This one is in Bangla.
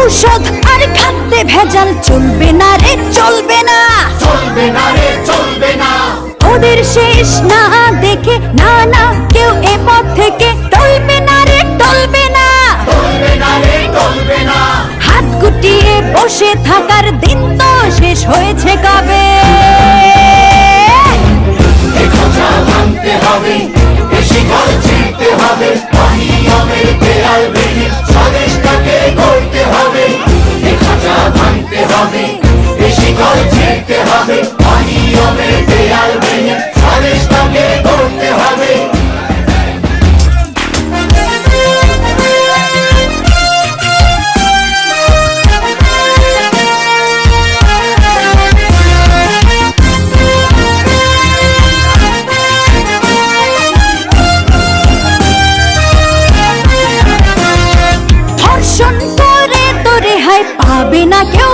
ঔষধ আর খাদ্যে ভেজাল চলবে না রে, চলবে না, চলবে না রে, চলবে না। ওদের শেষ না দেখে না না কেউ এ পথ থেকে টলবে না রে, টলবে না, চলবে না রে, চলবে না। হাত গুটিয়ে বসে থাকার দিন তো শেষ হয়েছে কবে। এ খাঁচা ভাঙতে হবে, এ শিকল ছিঁড়তে হবে, অনিয়মের দেয়াল ভেঙে স্বদেশটাকে গড়তে হবে। এ খাঁচা ভাঙতে হবে, এ শিকল ছিঁড়তে হবে, অনিয়মের দেয়াল ভেঙে স্বদেশটাকে গড়তে হবে। ধর্ষণ করে তো রেহাই পাবে না কেউ।